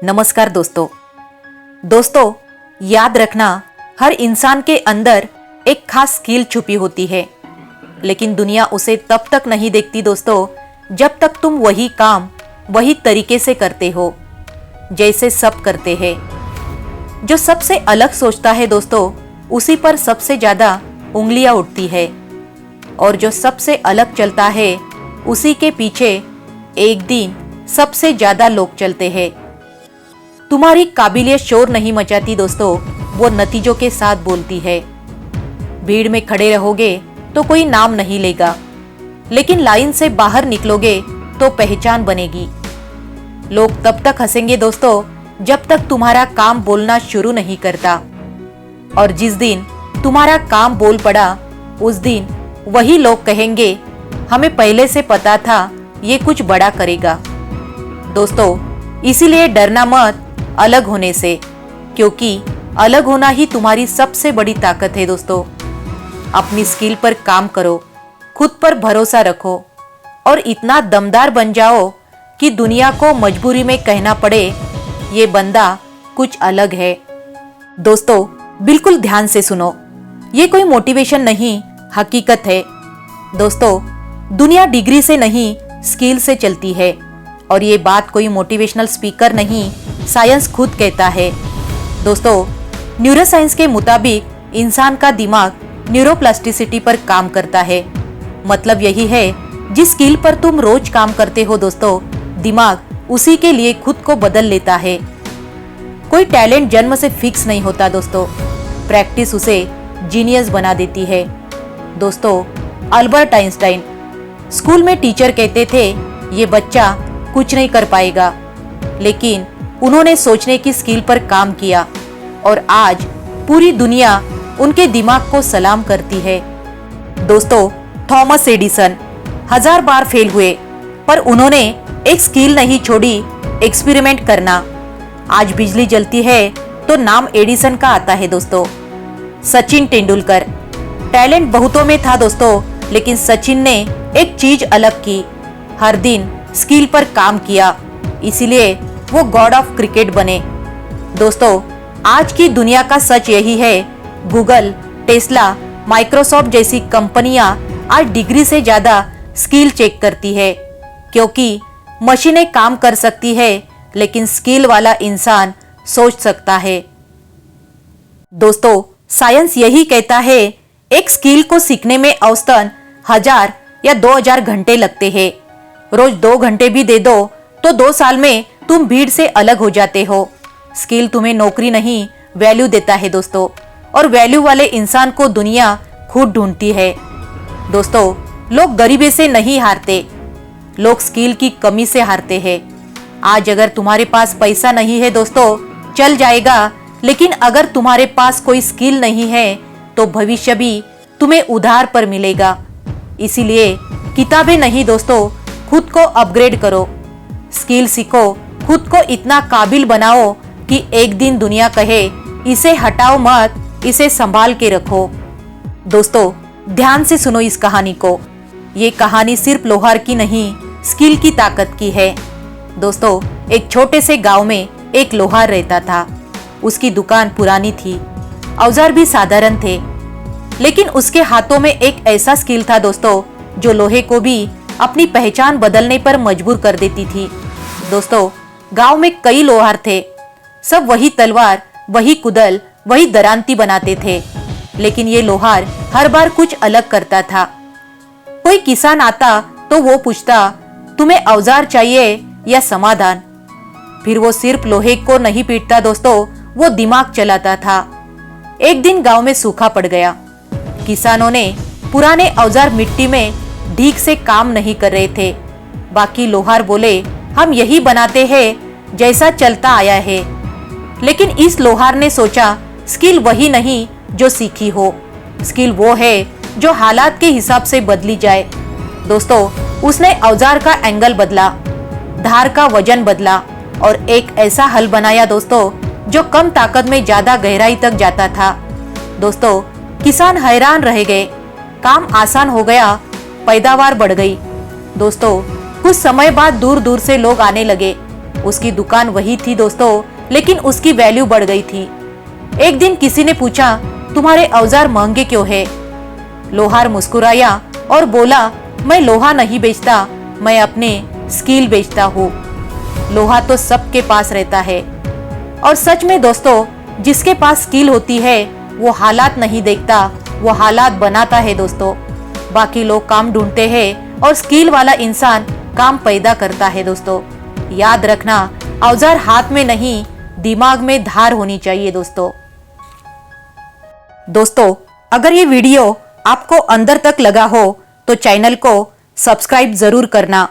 नमस्कार दोस्तों, याद रखना, हर इंसान के अंदर एक खास स्किल छुपी होती है, लेकिन दुनिया उसे तब तक नहीं देखती दोस्तों जब तक तुम वही काम वही तरीके से करते हो जैसे सब करते हैं। जो सबसे अलग सोचता है दोस्तों, उसी पर सबसे ज्यादा उंगलियां उठती है, और जो सबसे अलग चलता है उसी के पीछे एक दिन सबसे ज्यादा लोग चलते हैं। तुम्हारी काबिलियत शोर नहीं मचाती दोस्तों, वो नतीजों के साथ बोलती है। भीड़ में खड़े रहोगे तो कोई नाम नहीं लेगा, लेकिन लाइन से बाहर निकलोगे तो पहचान बनेगी। लोग तब तक हंसेंगे दोस्तों जब तक तुम्हारा काम बोलना शुरू नहीं करता, और जिस दिन तुम्हारा काम बोल पड़ा उस दिन वही लोग कहेंगे, हमें पहले से पता था ये कुछ बड़ा करेगा। दोस्तों, इसीलिए डरना मत अलग होने से, क्योंकि अलग होना ही तुम्हारी सबसे बड़ी ताकत है दोस्तों। अपनी स्किल पर काम करो, खुद पर भरोसा रखो, और इतना दमदार बन जाओ कि दुनिया को मजबूरी में कहना पड़े, ये बंदा कुछ अलग है। दोस्तों, बिल्कुल ध्यान से सुनो, ये कोई मोटिवेशन नहीं, हकीकत है। दोस्तों, दुनिया डिग्री से नहीं स्किल से चलती है, और ये बात कोई मोटिवेशनल स्पीकर नहीं, साइंस खुद कहता है। दोस्तों, न्यूरोसाइंस के मुताबिक इंसान का दिमाग न्यूरोप्लास्टिसिटी पर काम करता है। मतलब यही है, जिस स्किल पर तुम रोज काम करते हो दोस्तों, दिमाग उसी के लिए खुद को बदल लेता है। कोई टैलेंट जन्म से फिक्स नहीं होता दोस्तों, प्रैक्टिस उसे जीनियस बना देती है। दोस्तों, अल्बर्ट आइंस्टाइन स्कूल में टीचर कहते थे ये बच्चा कुछ नहीं कर पाएगा, लेकिन उन्होंने सोचने की स्किल पर काम किया, और आज पूरी दुनिया उनके दिमाग को सलाम करती है। दोस्तों, थॉमस एडिसन 1000 बार फेल हुए, पर उन्होंने एक स्किल नहीं छोड़ी, एक्सपेरिमेंट करना। आज बिजली जलती है तो नाम एडिसन का आता है दोस्तों। सचिन तेंदुलकर, टैलेंट बहुतों में था दोस्तों, लेकिन सचिन ने एक चीज अलग की, हर दिन स्किल पर काम किया, इसीलिए वो गॉड ऑफ क्रिकेट बने। दोस्तों, आज की दुनिया का सच यही है, गूगल, टेस्ला, माइक्रोसॉफ्ट जैसी कंपनियां आज डिग्री से ज्यादा स्किल चेक करती है, क्योंकि मशीनें काम कर सकती है, लेकिन स्किल वाला इंसान सोच सकता है। दोस्तों, साइंस यही कहता है, एक स्किल को सीखने में औसतन 1000 या 2000 घंटे लगते हैं। रोज 2 घंटे भी दे दो तो 2 साल में तुम भीड़ से अलग हो जाते हो। स्किल तुम्हें नौकरी नहीं, वैल्यू देता है दोस्तों, और वैल्यू वाले इंसान को दुनिया खुद ढूंढती है। दोस्तों, लोग गरीबी से नहीं हारते, लोग स्किल की कमी से हारते हैं। आज अगर तुम्हारे पास पैसा नहीं है दोस्तों, चल जाएगा, लेकिन अगर तुम्हारे पास कोई स्किल नहीं है तो भविष्य भी तुम्हें उधार पर मिलेगा। इसीलिए किताबें नहीं दोस्तों, खुद को अपग्रेड करो, स्किल सीखो, खुद को इतना काबिल बनाओ कि एक दिन दुनिया कहे, इसे हटाओ मत, इसे संभाल के रखो। दोस्तों, ध्यान से सुनो इस कहानी को। ये कहानी सिर्फ लोहार की नहीं, स्किल की ताकत की है। दोस्तों, एक छोटे से गांव में एक लोहार रहता था। उसकी दुकान पुरानी थी, औजार भी साधारण थे, लेकिन उसके हाथों में एक ऐसा स्किल था दोस्तों, जो लोहे को भी अपनी पहचान बदलने पर मजबूर कर देती थी। दोस्तों, गांव में कई लोहार थे, सब वही तलवार, वही कुदल, वही दरांती बनाते थे, लेकिन ये लोहार हर बार कुछ अलग करता था। कोई किसान आता तो वो पूछता, तुम्हें औजार चाहिए या समाधान? फिर वो सिर्फ लोहे को नहीं पीटता दोस्तों, वो दिमाग चलाता था। एक दिन गांव में सूखा पड़ गया। किसानों ने पुराने औजार मिट्टी में ठीक से काम नहीं कर रहे थे। बाकी लोहार बोले, हम यही बनाते हैं जैसा चलता आया है। लेकिन इस लोहार ने सोचा, स्किल वही नहीं जो सीखी हो, स्किल वो है जो हालात के हिसाब से बदली जाए। दोस्तों, उसने औजार का एंगल बदला, धार का वजन बदला, और एक ऐसा हल बनाया दोस्तों, जो कम ताकत में ज्यादा गहराई तक जाता था। दोस्तों, किसान हैरान रह गए, काम आसान हो गया, पैदावार बढ़ गई। दोस्तों, कुछ समय बाद दूर दूर से लोग आने लगे, उसकी दुकान वही थी दोस्तों, लेकिन उसकी वैल्यू बढ़ गई थी। एक दिन किसी ने पूछा, तुम्हारे औजार महंगे क्यों है? लोहार मुस्कुराया और बोला, मैं लोहा नहीं बेचता, मैं अपने स्किल बेचता हूँ। लोहा तो सबके पास रहता है, और सच में दोस्तों, जिसके पास स्किल होती है वो हालात नहीं देखता, वो हालात बनाता है दोस्तों। बाकी लोग काम ढूंढते हैं और स्किल वाला इंसान काम पैदा करता है दोस्तों। याद रखना, औजार हाथ में नहीं, दिमाग में धार होनी चाहिए दोस्तों। दोस्तों, अगर ये वीडियो आपको अंदर तक लगा हो तो चैनल को सब्सक्राइब जरूर करना